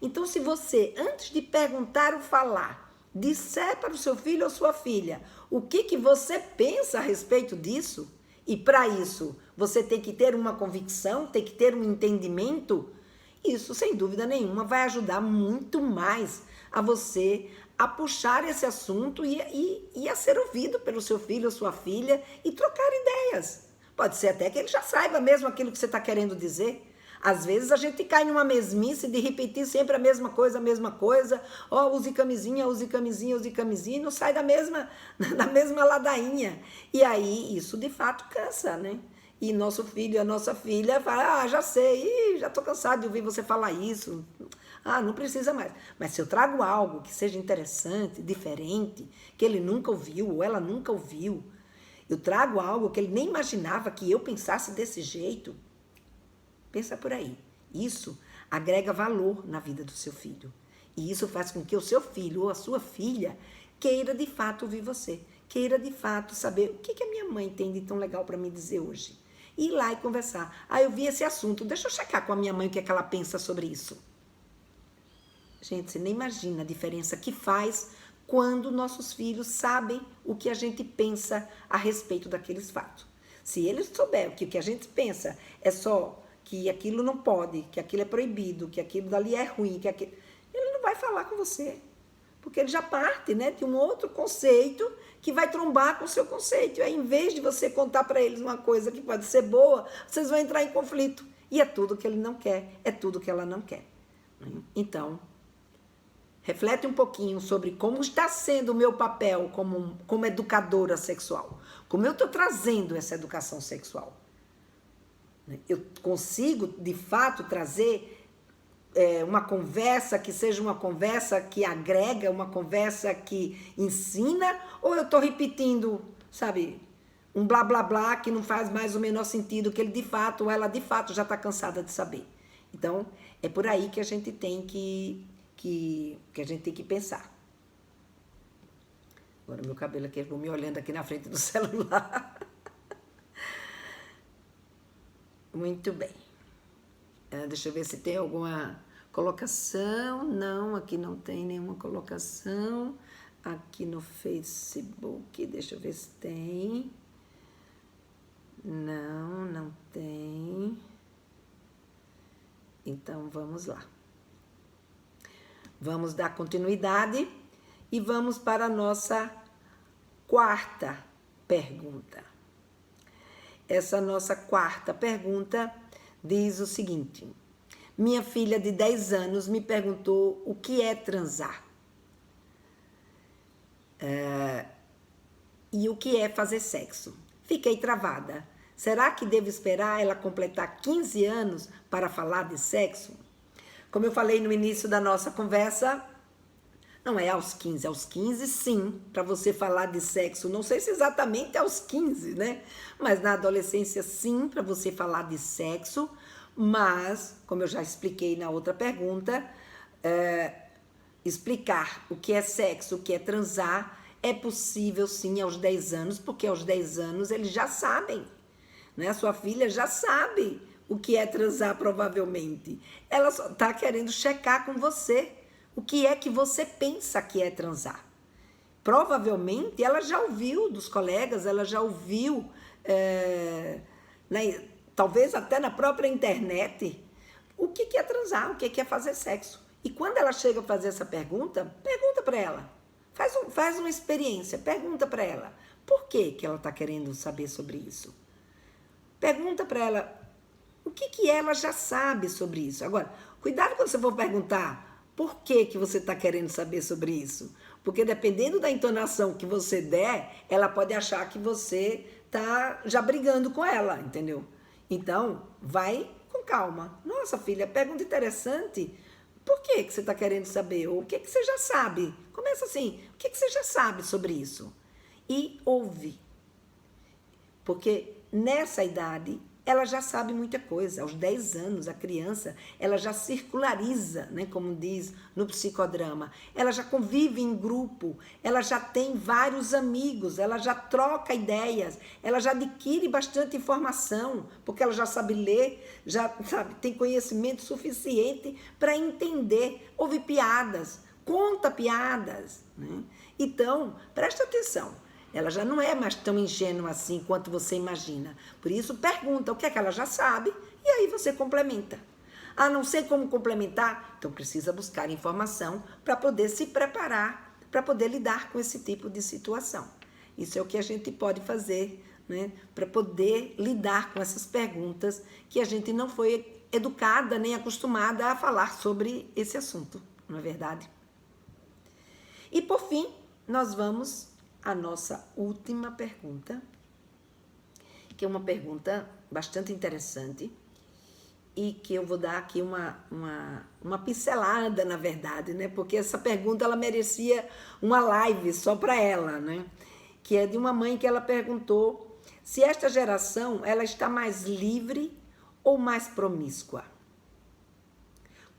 Então, se você, antes de perguntar ou falar, disser para o seu filho ou sua filha o que você pensa a respeito disso, e para isso você tem que ter uma convicção, tem que ter um entendimento, isso, sem dúvida nenhuma, vai ajudar muito mais a você a puxar esse assunto e a ser ouvido pelo seu filho ou sua filha e trocar ideias. Pode ser até que ele já saiba mesmo aquilo que você está querendo dizer. Às vezes a gente cai numa mesmice de repetir sempre a mesma coisa. Ó, use camisinha, use camisinha, use camisinha, e não sai da mesma ladainha. E aí isso de fato cansa, né? E nosso filho e a nossa filha fala, já sei, já estou cansado de ouvir você falar isso. Não precisa mais. Mas se eu trago algo que seja interessante, diferente, que ele nunca ouviu ou ela nunca ouviu, eu trago algo que ele nem imaginava que eu pensasse desse jeito. Pensa por aí. Isso agrega valor na vida do seu filho. E isso faz com que o seu filho ou a sua filha queira de fato ouvir você. Queira de fato saber o que a minha mãe tem de tão legal para me dizer hoje. E ir lá e conversar. Eu vi esse assunto, deixa eu checar com a minha mãe o que é que ela pensa sobre isso. Gente, você nem imagina a diferença que faz quando nossos filhos sabem o que a gente pensa a respeito daqueles fatos. Se eles souberem que o que a gente pensa é só que aquilo não pode, que aquilo é proibido, que aquilo dali é ruim, ele não vai falar com você. Porque ele já parte, né, de um outro conceito que vai trombar com o seu conceito. E aí, em vez de você contar para eles uma coisa que pode ser boa, vocês vão entrar em conflito. E é tudo que ele não quer, é tudo que ela não quer. Então, reflete um pouquinho sobre como está sendo o meu papel como educadora sexual. Como eu estou trazendo essa educação sexual. Eu consigo, de fato, trazer uma conversa que seja uma conversa que agrega, uma conversa que ensina, ou eu estou repetindo, sabe, um blá blá blá que não faz mais o menor sentido, que ele de fato, ou ela de fato já está cansada de saber. Então, é por aí que a gente tem que a gente tem que pensar. Agora meu cabelo aqui, eu vou me olhando aqui na frente do celular. Muito bem. Deixa eu ver se tem alguma colocação. Não, aqui não tem nenhuma colocação. Aqui no Facebook, deixa eu ver se tem. Não, não tem. Então, vamos lá. Vamos dar continuidade e vamos para a nossa quarta pergunta. Essa nossa quarta pergunta diz o seguinte: minha filha de 10 anos me perguntou o que é transar. E o que é fazer sexo. Fiquei travada. Será que devo esperar ela completar 15 anos para falar de sexo? Como eu falei no início da nossa conversa, não é aos 15, aos 15 sim, para você falar de sexo, não sei se exatamente aos 15, né? Mas na adolescência sim, para você falar de sexo, mas, como eu já expliquei na outra pergunta, explicar o que é sexo, o que é transar, é possível sim aos 10 anos, porque aos 10 anos eles já sabem, né? A sua filha já sabe o que é transar provavelmente. Ela só está querendo checar com você o que é que você pensa que é transar. Provavelmente ela já ouviu dos colegas, ela já ouviu, talvez até na própria internet, o que é transar, o que é fazer sexo. E quando ela chega a fazer essa pergunta, pergunta para ela. Faz uma experiência, pergunta para ela. Por que ela está querendo saber sobre isso? Pergunta para ela o que ela já sabe sobre isso. Agora, cuidado quando você for perguntar por que você está querendo saber sobre isso. Porque dependendo da entonação que você der, ela pode achar que você está já brigando com ela, entendeu? Então, vai com calma. Nossa, filha, pergunta interessante. Por que você está querendo saber? Ou o que você já sabe? Começa assim, o que você já sabe sobre isso? E ouve. Porque nessa idade, ela já sabe muita coisa. Aos 10 anos, a criança, ela já circulariza, né, como diz no psicodrama. Ela já convive em grupo, ela já tem vários amigos, ela já troca ideias, ela já adquire bastante informação, porque ela já sabe ler, já sabe, tem conhecimento suficiente para entender, ouvir piadas, conta piadas, né? Então, presta atenção. Ela já não é mais tão ingênua assim quanto você imagina. Por isso, pergunta o que é que ela já sabe e aí você complementa. Ah, não sei como complementar? Então, precisa buscar informação para poder se preparar, para poder lidar com esse tipo de situação. Isso é o que a gente pode fazer, né, para poder lidar com essas perguntas que a gente não foi educada nem acostumada a falar sobre esse assunto, não é verdade? E, por fim, nós vamos a nossa última pergunta, que é uma pergunta bastante interessante e que eu vou dar aqui uma pincelada, na verdade, né? Porque essa pergunta ela merecia uma live só para ela, né? Que é de uma mãe que ela perguntou se esta geração ela está mais livre ou mais promíscua.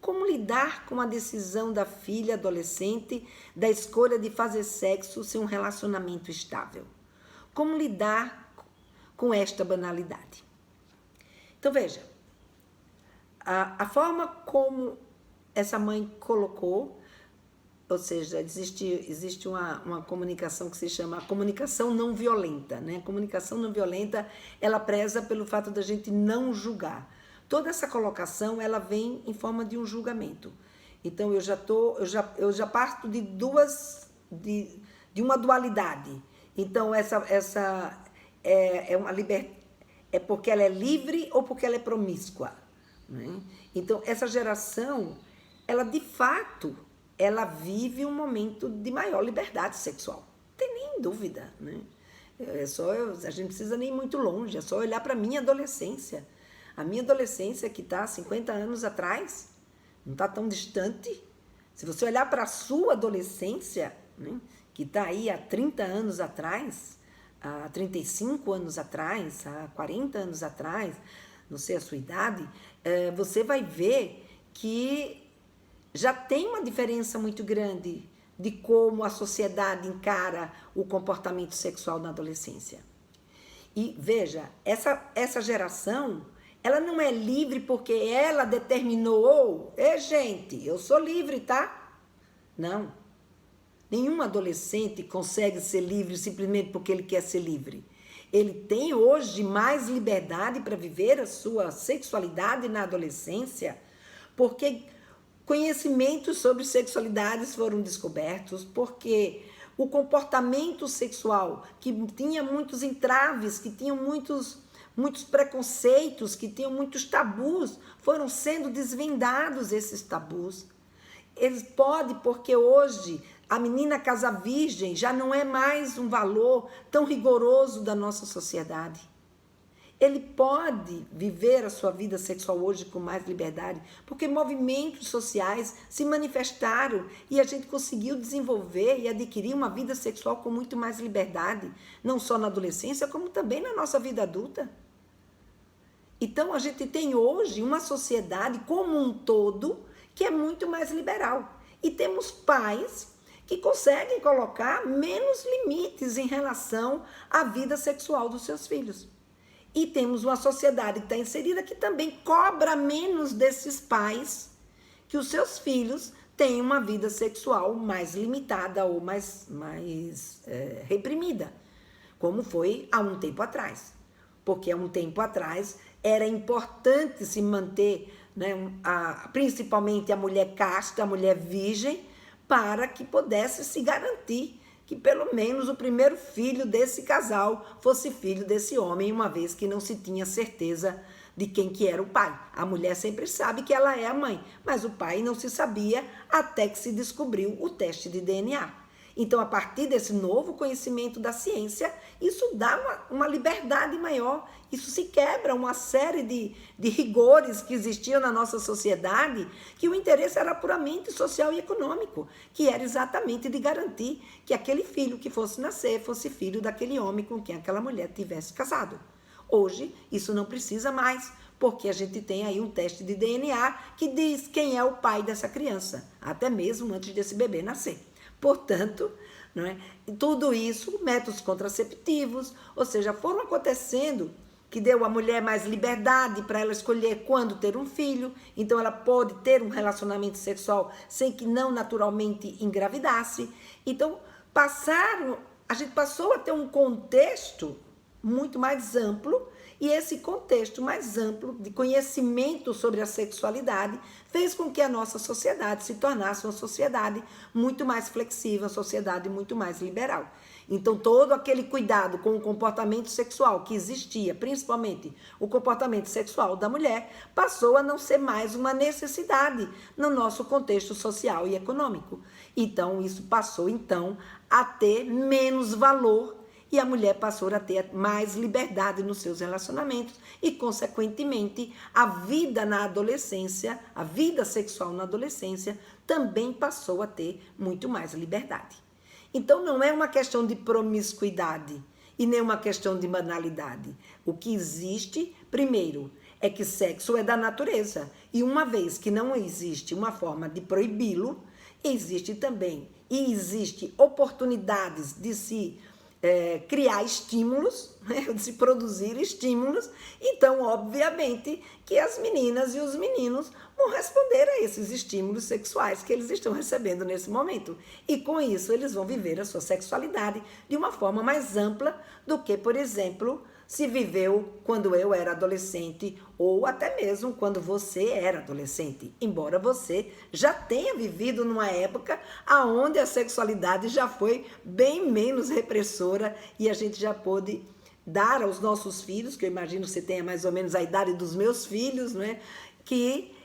Como lidar com a decisão da filha adolescente da escolha de fazer sexo sem um relacionamento estável? Como lidar com esta banalidade? Então, veja, a forma como essa mãe colocou, ou seja, existe uma comunicação que se chama a comunicação não violenta, né? A comunicação não violenta, ela preza pelo fato da gente não julgar. Toda essa colocação, ela vem em forma de um julgamento. Então, eu já parto de uma dualidade. Então, essa é porque ela é livre ou porque ela é promíscua, né? Então, essa geração, ela de fato, ela vive um momento de maior liberdade sexual. Não tem nem dúvida, né? A gente não precisa nem ir muito longe, é só olhar para a minha adolescência. A minha adolescência, que está há 50 anos atrás, não está tão distante. Se você olhar para a sua adolescência, né, que está aí há 30 anos atrás, há 35 anos atrás, há 40 anos atrás, não sei a sua idade, você vai ver que já tem uma diferença muito grande de como a sociedade encara o comportamento sexual na adolescência. E veja, essa geração, ela não é livre porque ela determinou, gente, eu sou livre, tá? Não. Nenhum adolescente consegue ser livre simplesmente porque ele quer ser livre. Ele tem hoje mais liberdade para viver a sua sexualidade na adolescência, porque conhecimentos sobre sexualidades foram descobertos, porque o comportamento sexual, que tinha muitos entraves, que tinha muitos preconceitos, que tinham muitos tabus, foram sendo desvendados esses tabus. Eles podem, porque hoje a menina casa virgem já não é mais um valor tão rigoroso da nossa sociedade. ele pode viver a sua vida sexual hoje com mais liberdade, porque movimentos sociais se manifestaram e a gente conseguiu desenvolver e adquirir uma vida sexual com muito mais liberdade, não só na adolescência, como também na nossa vida adulta. Então, a gente tem hoje uma sociedade como um todo que é muito mais liberal. E temos pais que conseguem colocar menos limites em relação à vida sexual dos seus filhos. E temos uma sociedade que está inserida que também cobra menos desses pais que os seus filhos tenham uma vida sexual mais limitada ou mais reprimida, como foi há um tempo atrás. Porque há um tempo atrás era importante se manter, né, principalmente a mulher casta, a mulher virgem, para que pudesse se garantir que pelo menos o primeiro filho desse casal fosse filho desse homem, uma vez que não se tinha certeza de quem que era o pai. A mulher sempre sabe que ela é a mãe, mas o pai não se sabia até que se descobriu o teste de DNA. Então, a partir desse novo conhecimento da ciência, isso dá uma liberdade maior, isso se quebra uma série de rigores que existiam na nossa sociedade, que o interesse era puramente social e econômico, que era exatamente de garantir que aquele filho que fosse nascer fosse filho daquele homem com quem aquela mulher tivesse casado. Hoje, isso não precisa mais, porque a gente tem aí um teste de DNA que diz quem é o pai dessa criança, até mesmo antes desse bebê nascer. Portanto, não é? Tudo isso, métodos contraceptivos, ou seja, foram acontecendo que deu à mulher mais liberdade para ela escolher quando ter um filho, então ela pode ter um relacionamento sexual sem que não naturalmente engravidasse. Então, a gente passou a ter um contexto muito mais amplo, e esse contexto mais amplo de conhecimento sobre a sexualidade fez com que a nossa sociedade se tornasse uma sociedade muito mais flexível, uma sociedade muito mais liberal. Então, todo aquele cuidado com o comportamento sexual que existia, principalmente o comportamento sexual da mulher, passou a não ser mais uma necessidade no nosso contexto social e econômico. Então, isso passou, então, a ter menos valor e a mulher passou a ter mais liberdade nos seus relacionamentos e, consequentemente, a vida na adolescência, a vida sexual na adolescência também passou a ter muito mais liberdade. Então, não é uma questão de promiscuidade e nem uma questão de banalidade. O que existe, primeiro, é que sexo é da natureza. E uma vez que não existe uma forma de proibi-lo, existe também, e existe oportunidades de se criar estímulos, né, de se produzir estímulos. Então, obviamente, que as meninas e os meninos vão responder a esses estímulos sexuais que eles estão recebendo nesse momento. E com isso, eles vão viver a sua sexualidade de uma forma mais ampla do que, por exemplo, se viveu quando eu era adolescente ou até mesmo quando você era adolescente. Embora você já tenha vivido numa época onde a sexualidade já foi bem menos repressora e a gente já pôde dar aos nossos filhos, que eu imagino que você tenha mais ou menos a idade dos meus filhos, não é? Que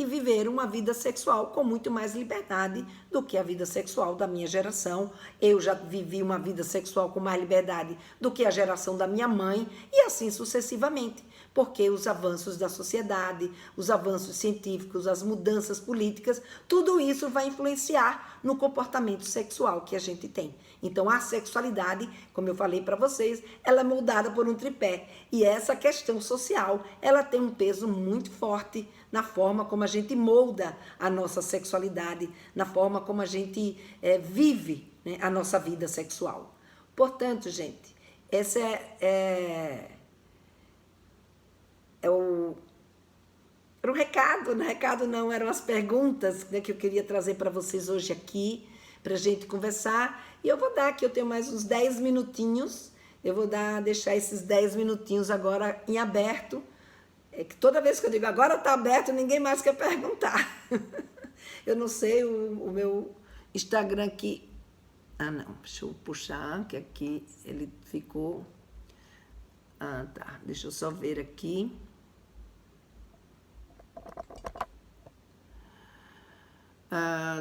viveram uma vida sexual com muito mais liberdade do que a vida sexual da minha geração. Eu já vivi uma vida sexual com mais liberdade do que a geração da minha mãe e assim sucessivamente, porque os avanços da sociedade, os avanços científicos, as mudanças políticas, tudo isso vai influenciar no comportamento sexual que a gente tem. Então, a sexualidade, como eu falei para vocês, ela é moldada por um tripé. E essa questão social, ela tem um peso muito forte na forma como a gente molda a nossa sexualidade, na forma como a gente vive, né, a nossa vida sexual. Portanto, gente, esse era o recado, né? Recado não, eram as perguntas, né, que eu queria trazer para vocês hoje aqui, para a gente conversar. E eu vou dar aqui, eu tenho mais uns 10 minutinhos, eu vou deixar esses 10 minutinhos agora em aberto. É que toda vez que eu digo agora está aberto, ninguém mais quer perguntar. Eu não sei, o meu Instagram aqui... Ah, não, deixa eu puxar, que aqui ele ficou... Ah, tá, deixa eu só ver aqui.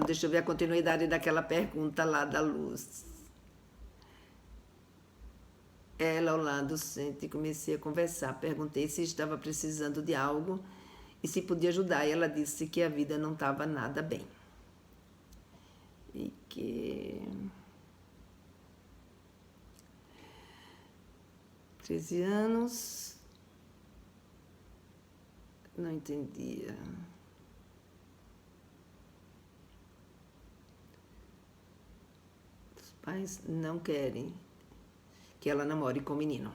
Deixa eu ver a continuidade daquela pergunta lá da Luz. ela ao lado sente e comecei a conversar. Perguntei se estava precisando de algo e se podia ajudar. E ela disse que a vida não estava nada bem. E que 13 anos, não entendia. Os pais não querem que ela namore com o menino.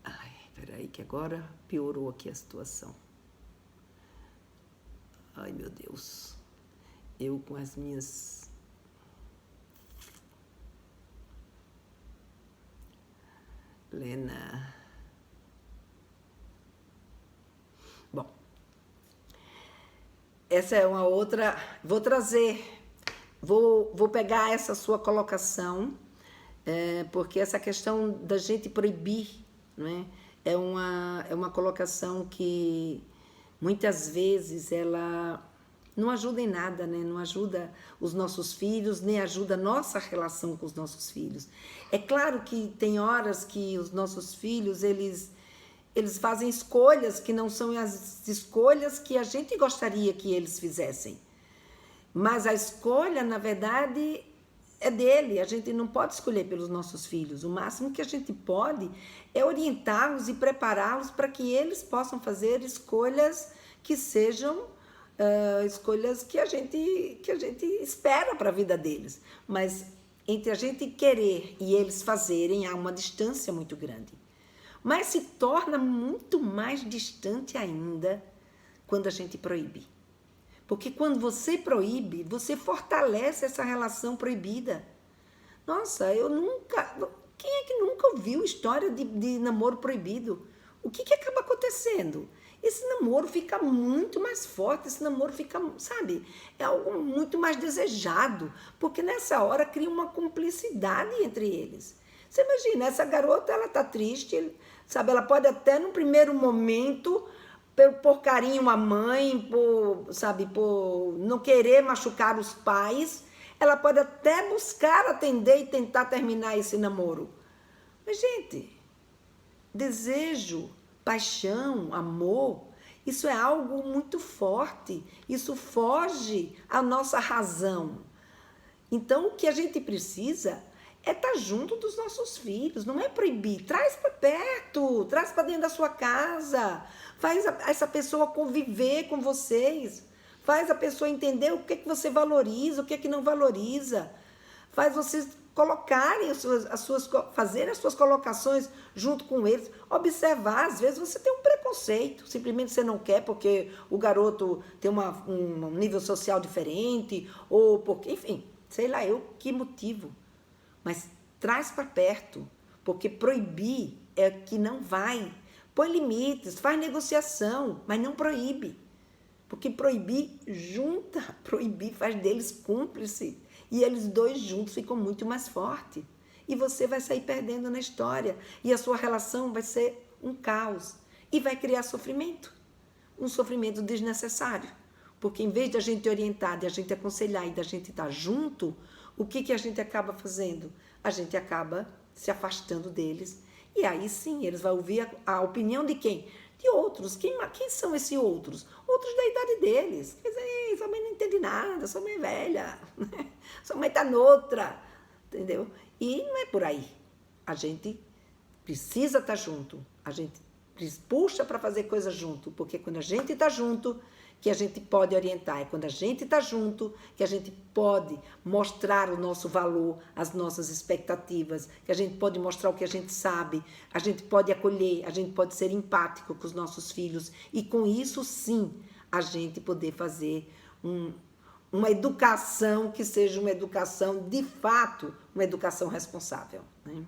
Ai, peraí que agora piorou aqui a situação. Ai, meu Deus. Eu com as minhas... Lena... Bom, essa é uma outra... Vou pegar essa sua colocação, porque essa questão da gente proibir, não é? É uma colocação que muitas vezes ela não ajuda em nada, né? Não ajuda os nossos filhos, nem ajuda a nossa relação com os nossos filhos. É claro que tem horas que os nossos filhos, eles fazem escolhas que não são as escolhas que a gente gostaria que eles fizessem. Mas a escolha, na verdade, é dele. A gente não pode escolher pelos nossos filhos. O máximo que a gente pode é orientá-los e prepará-los para que eles possam fazer escolhas que sejam escolhas que a gente espera para a vida deles. Mas entre a gente querer e eles fazerem, há uma distância muito grande. Mas se torna muito mais distante ainda quando a gente proíbe. Porque quando você proíbe, você fortalece essa relação proibida. Nossa, eu nunca... Quem é que nunca ouviu história de namoro proibido? O que acaba acontecendo? Esse namoro fica muito mais forte, esse namoro fica, sabe, é algo muito mais desejado, porque nessa hora cria uma cumplicidade entre eles. Você imagina, essa garota, ela tá triste, sabe, ela pode até no primeiro momento, por carinho à mãe, por não querer machucar os pais, ela pode até buscar atender e tentar terminar esse namoro. Mas, gente, desejo, paixão, amor, isso é algo muito forte, isso foge à nossa razão. Então, o que a gente precisa é estar junto dos nossos filhos, não é proibir, traz para perto, traz para dentro da sua casa, faz essa pessoa conviver com vocês, faz a pessoa entender o que é que você valoriza, o que é que não valoriza, faz vocês colocarem fazerem as suas colocações junto com eles, observar, às vezes você tem um preconceito, simplesmente você não quer porque o garoto tem um nível social diferente, ou porque, enfim, sei lá eu que motivo, mas traz para perto, porque proibir é que não vai, põe limites, faz negociação, mas não proíbe, porque proibir junta, proibir faz deles cúmplice, e eles dois juntos ficam muito mais fortes. E você vai sair perdendo na história. E a sua relação vai ser um caos. E vai criar sofrimento. Um sofrimento desnecessário. Porque em vez de a gente orientar, de a gente aconselhar e da gente estar junto, o que a gente acaba fazendo? A gente acaba se afastando deles. E aí sim, eles vão ouvir a opinião de quem? De outros. Quem são esses outros? Outros da idade deles. Quer dizer, sua mãe não entende nada, sua mãe é velha, né? Sua mãe está noutra, entendeu? E não é por aí. A gente precisa estar junto, a gente puxa para fazer coisas junto, porque quando a gente está junto, que a gente pode orientar, é quando a gente está junto que a gente pode mostrar o nosso valor, as nossas expectativas, que a gente pode mostrar o que a gente sabe, a gente pode acolher, a gente pode ser empático com os nossos filhos e com isso sim a gente poder fazer uma educação que seja uma educação de fato, uma educação responsável, né?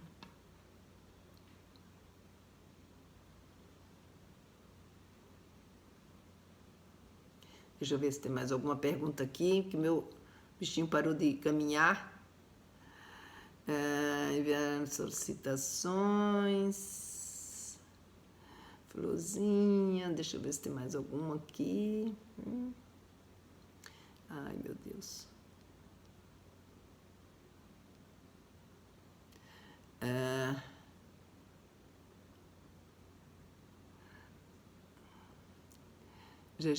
Deixa eu ver se tem mais alguma pergunta aqui, que meu bichinho parou de caminhar. Enviar solicitações. Florzinha, deixa eu ver se tem mais alguma aqui. Ai, meu Deus. Já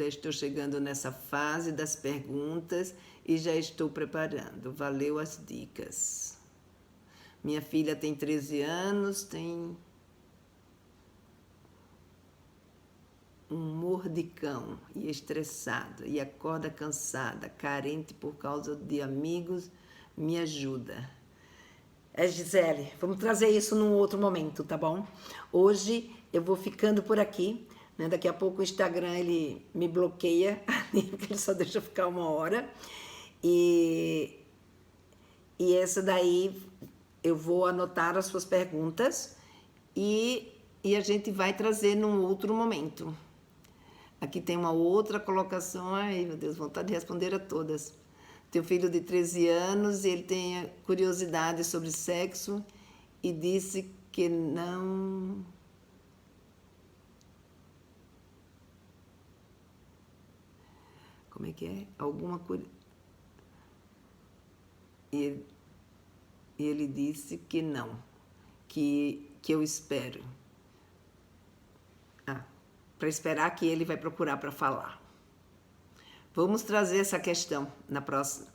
estou chegando nessa fase das perguntas e já estou preparando. Valeu as dicas. Minha filha tem 13 anos, tem um mordicão e estressado e acorda cansada, carente por causa de amigos. Me ajuda. Gisele, vamos trazer isso num outro momento, tá bom? Hoje eu vou ficando por aqui, né? Daqui a pouco o Instagram ele me bloqueia, porque ele só deixa ficar 1 hora. E essa daí eu vou anotar as suas perguntas e a gente vai trazer num outro momento. Aqui tem uma outra colocação. Ai, meu Deus, vontade de responder a todas. Teu filho de 13 anos, ele tem curiosidade sobre sexo e disse que não... Como é que é? Alguma coisa... E ele disse que não, que eu espero. Para esperar que ele vai procurar para falar. Vamos trazer essa questão na próxima.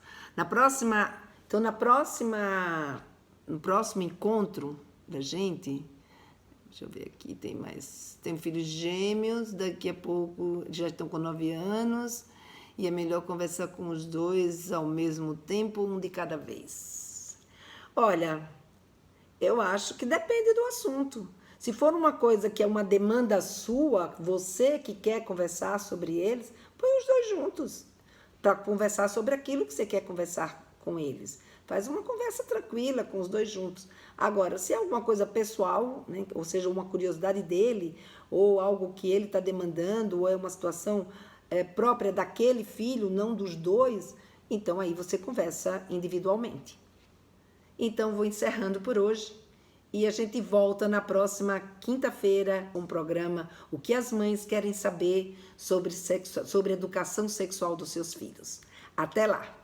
No próximo encontro da gente, deixa eu ver aqui, tem filhos gêmeos, daqui a pouco já estão com 9 anos, e é melhor conversar com os dois ao mesmo tempo, um de cada vez. Olha, eu acho que depende do assunto. Se for uma coisa que é uma demanda sua, você que quer conversar sobre eles, põe os dois juntos para conversar sobre aquilo que você quer conversar com eles. Faz uma conversa tranquila com os dois juntos. Agora, se é alguma coisa pessoal, né, ou seja, uma curiosidade dele, ou algo que ele está demandando, ou é uma situação própria daquele filho, não dos dois, então aí você conversa individualmente. Então, vou encerrando por hoje. E a gente volta na próxima quinta-feira com o programa O que as mães querem saber sobre educação sexual dos seus filhos. Até lá!